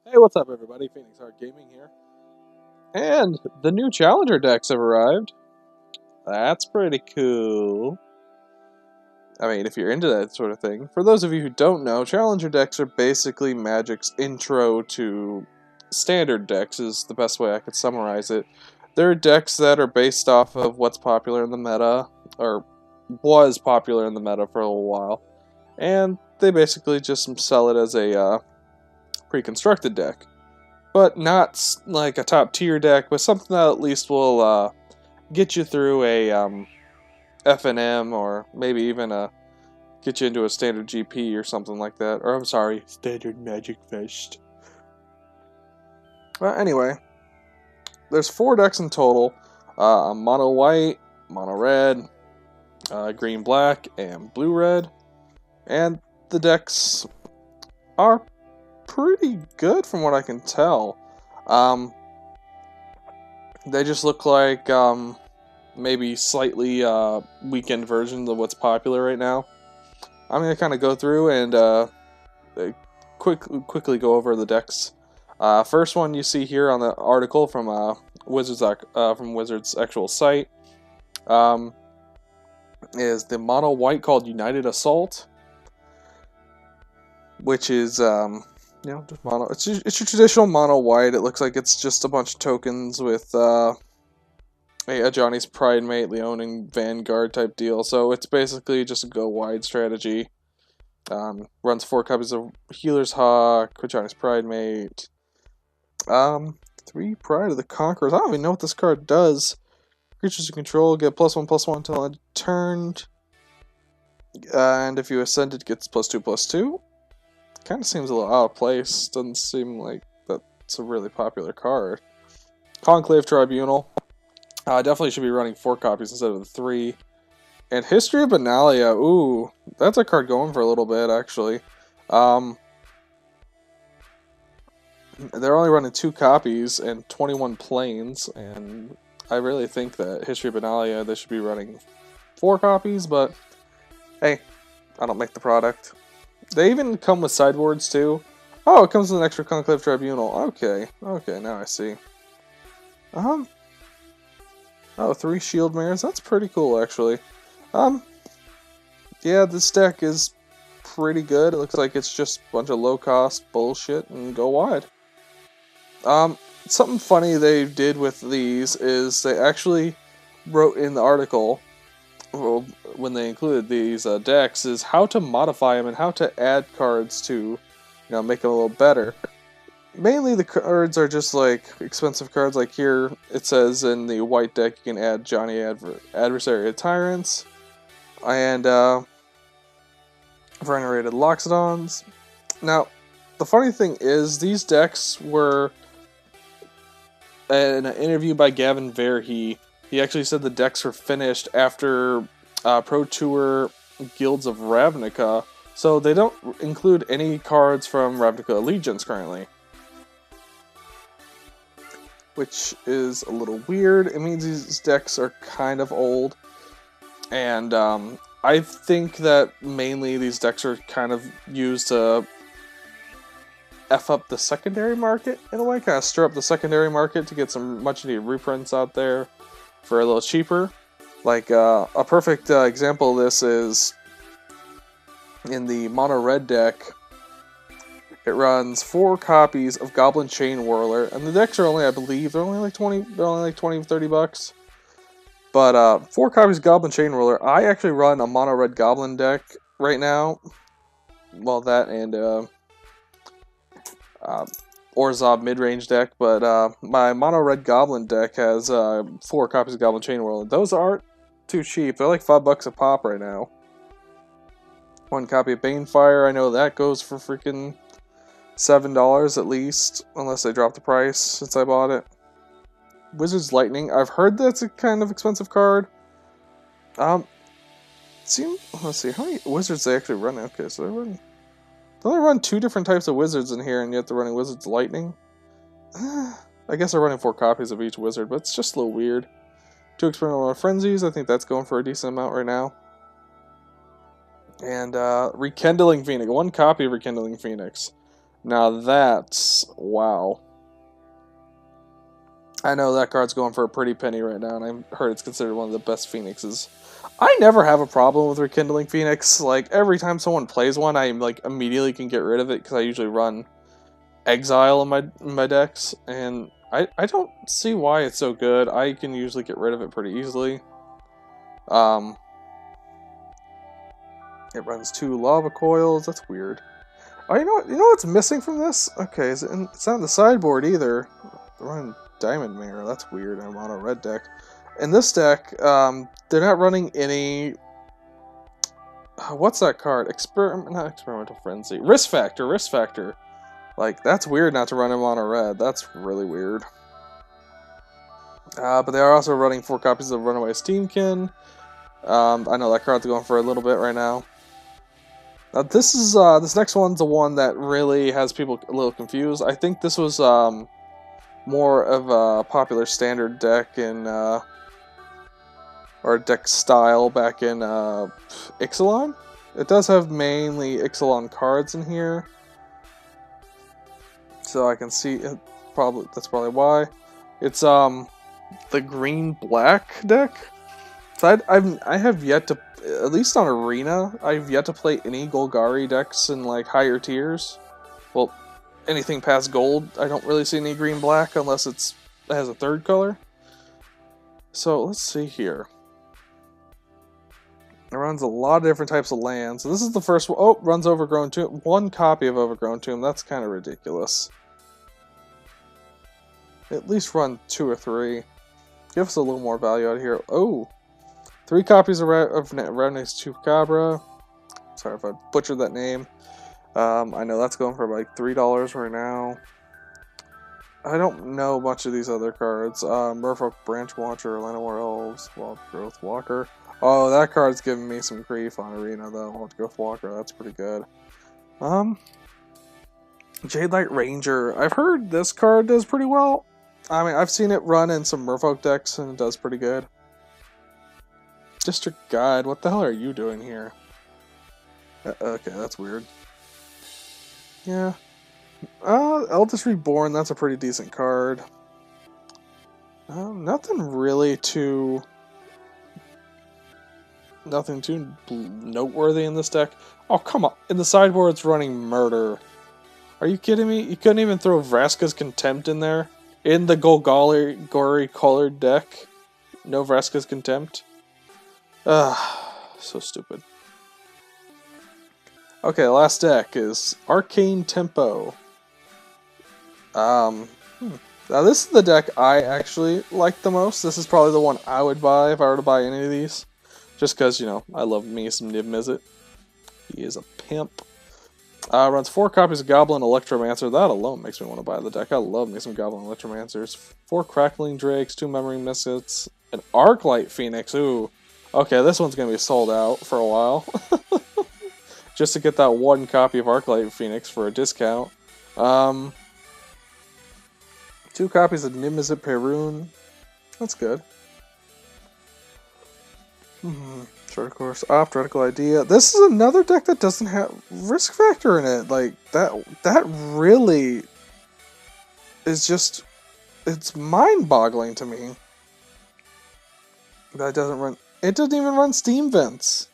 Hey, what's up, everybody? Phoenix Hard Gaming here. And the new Challenger decks have arrived. That's pretty cool. I mean, if you're into that sort of thing. For those of you who don't know, Challenger decks are basically Magic's intro to standard decks, is the best way I could summarize it. They're decks that are based off of what's popular in the meta, or was popular in the meta for a little while. And they basically just sell it as a pre-constructed deck. But not like a top tier deck, but something that at least will get you through a FNM, or maybe even get you into a standard GP or something like that. Or I'm sorry, standard Magic Fest. Well, anyway, there's 4 decks in total: mono white, mono red, green black, and blue red. And the decks are pretty good from what I can tell. They just look like maybe slightly weakened versions of what's popular right now. I'm going to kind of go through and quickly go over the decks. First one you see here on the article from Wizards' actual site is the mono white called United Assault, which is just mono. It's your traditional mono white. It looks like it's just a bunch of tokens with a Johnny's Pride Mate, Leonin Vanguard type deal. So it's basically just a go wide strategy. Runs 4 copies of Healer's Hawk, Johnny's Pride Mate. 3 Pride of the Conquerors. I don't even know what this card does. Creatures you control get +1/+1 until end turned. And if you ascend, it gets +2/+2. Kind of seems a little out of place. Doesn't seem like that's a really popular card. Conclave Tribunal. Definitely should be running 4 copies instead of the 3. And History of Benalia. Ooh, that's a card going for a little bit, actually. They're only running 2 copies and 21 planes. And I really think that History of Benalia, they should be running 4 copies. But, hey, I don't make the product. They even come with sideboards, too. Oh, it comes with an extra Conclave Tribunal. Okay, now I see. Oh, 3 Shield Mirrors. That's pretty cool, actually. Yeah, this deck is pretty good. It looks like it's just a bunch of low-cost bullshit and go wide. Something funny they did with these is they actually wrote in the article, well, when they included these decks, is how to modify them and how to add cards to, make them a little better. Mainly the cards are just like expensive cards. Like here, it says in the white deck you can add Johnny Adversary Tyrants and Venerated Loxodons. Now, the funny thing is, these decks were in an interview by Gavin Verhey. He actually said the decks were finished after Pro Tour Guilds of Ravnica, so they don't include any cards from Ravnica Allegiance currently. Which is a little weird. It means these decks are kind of old. And I think that mainly these decks are kind of used to F up the secondary market, in a way. Kind of stir up the secondary market to get some much needed reprints out there for a little cheaper. Like, a perfect example of this is in the mono red deck. It runs 4 copies of Goblin Chain Whirler, and the decks are only, I believe, they're only like 20, $30. But 4 copies of Goblin Chain Whirler. I actually run a mono red Goblin deck right now. Well, that and Orzhov mid-range deck, but my mono red Goblin deck has 4 copies of Goblin Chain Whirler. Those aren't too cheap. They're like $5 a pop right now. 1 copy of Banefire, I know that goes for freaking $7 at least, unless they drop the price since I bought it. Wizard's Lightning, I've heard that's a kind of expensive card. Let's see, how many wizards they actually run? Okay, so they only run 2 different types of wizards in here, and yet they're running Wizard's Lightning. I guess they're running 4 copies of each wizard, but it's just a little weird. 2 Experimental Frenzies, I think that's going for a decent amount right now. And Rekindling Phoenix, 1 copy of Rekindling Phoenix. Now that's wow. I know that card's going for a pretty penny right now, and I heard it's considered one of the best Phoenixes. I never have a problem with Rekindling Phoenix. Like, every time someone plays one, I like immediately can get rid of it, because I usually run Exile in my decks, and I don't see why it's so good. I can usually get rid of it pretty easily. It runs 2 lava coils. That's weird. Oh, you know what's missing from this? Okay, it's not on the sideboard either. They're running Diamond Mirror. That's weird. I'm on a red deck. In this deck, they're not running any. What's that card? Not Experimental Frenzy. Risk Factor. Risk Factor. Like, that's weird not to run him on a red. That's really weird. But they are also running 4 copies of Runaway Steamkin. I know that card's going for a little bit right now. This next one's the one that really has people a little confused. I think this was more of a popular standard deck in or deck style back in Ixalan. It does have mainly Ixalan cards in here, so I can see it. That's probably why. It's the green-black deck. So I have yet to, at least on Arena, I've yet to play any Golgari decks in like higher tiers. Well, anything past gold, I don't really see any green-black unless it has a third color. So let's see here. It runs a lot of different types of lands. So this is the first one. Oh, runs Overgrown Tomb. 1 copy of Overgrown Tomb. That's kind of ridiculous. At least run 2 or 3. Give us a little more value out of here. Oh, 3 copies of Ravni's Chupacabra. Sorry if I butchered that name. I know that's going for like $3 right now. I don't know much of these other cards. Merfolk Branch Watcher, Llanowar Elves, Wild Growth Walker. Oh, that card's giving me some grief on Arena though. Wild Growth Walker, that's pretty good. Jade Light Ranger. I've heard this card does pretty well. I mean, I've seen it run in some Merfolk decks and it does pretty good. District Guide, what the hell are you doing here? Okay, that's weird. Yeah. Eldest Reborn, that's a pretty decent card. Nothing too noteworthy in this deck. Oh, come on. In the sideboard, it's running Murder. Are you kidding me? You couldn't even throw Vraska's Contempt in there? In the Golgari colored deck? No Vraska's Contempt? So stupid. Okay, last deck is Arcane Tempo. Now this is the deck I actually like the most. This is probably the one I would buy if I were to buy any of these. Just because, you know, I love me some Niv Mizzet. He is a pimp. Runs 4 copies of Goblin Electromancer. That alone makes me want to buy the deck. I love me some Goblin Electromancers. 4 Crackling Drakes, 2 Memory Misfits, an Arclight Phoenix. Ooh. Okay, this one's going to be sold out for a while. Just to get that 1 copy of Arclight Phoenix for a discount. 2 copies of Niv Mizzet Perun. That's good. Short course off, Radical Idea. This is another deck that doesn't have Risk Factor in it. Like, that really is just, it's mind-boggling to me. That doesn't run, it doesn't even run Steam Vents.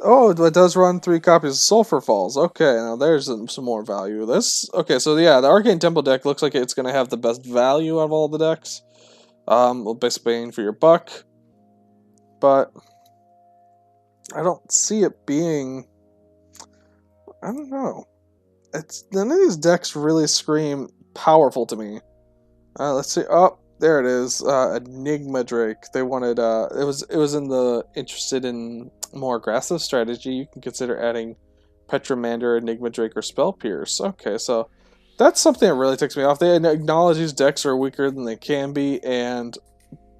Oh, it does run 3 copies of Sulphur Falls. Okay, now there's some more value. Okay, so yeah, the Arcane Temple deck looks like it's going to have the best value out of all the decks. Well, basically bang for your buck. But I don't see it being, I don't know. None of these decks really scream powerful to me. Let's see. Oh, there it is. Enigma Drake. They wanted, it was in the interested in more aggressive strategy. You can consider adding Petromander, Enigma Drake, or Spell Pierce. Okay, so that's something that really ticks me off. They acknowledge these decks are weaker than they can be, and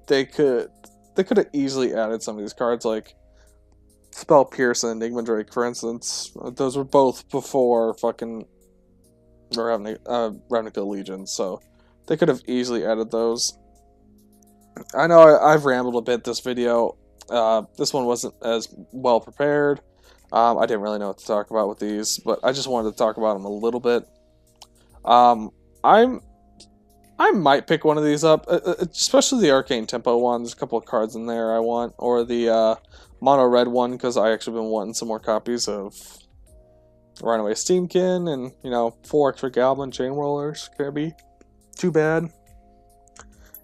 they could have easily added some of these cards, like Spell Pierce and Enigma Drake, for instance. Those were both before fucking Ravnica Legion, so they could have easily added those. I know I've rambled a bit this video. This one wasn't as well prepared. I didn't really know what to talk about with these, but I just wanted to talk about them a little bit. Um, I'm I might pick one of these up, especially the Arcane Tempo one. There's a couple of cards in there I want, or the Mono Red one, because I actually been wanting some more copies of Runaway Steamkin and 4 extra Goblin Chain Rollers. Can't be too bad.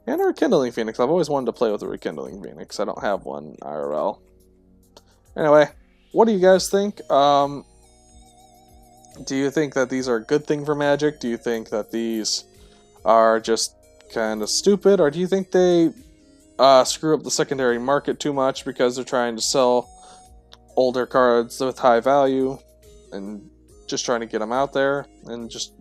And a Rekindling Phoenix. I've always wanted to play with a Rekindling Phoenix. I don't have one IRL. Anyway, what do you guys think? Do you think that these are a good thing for Magic? Do you think that these are just kind of stupid? Or do you think they screw up the secondary market too much because they're trying to sell older cards with high value and just trying to get them out there and just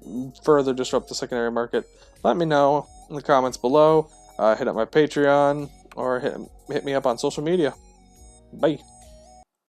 further disrupt the secondary market? Let me know in the comments below. Hit up my Patreon or hit me up on social media. Bye.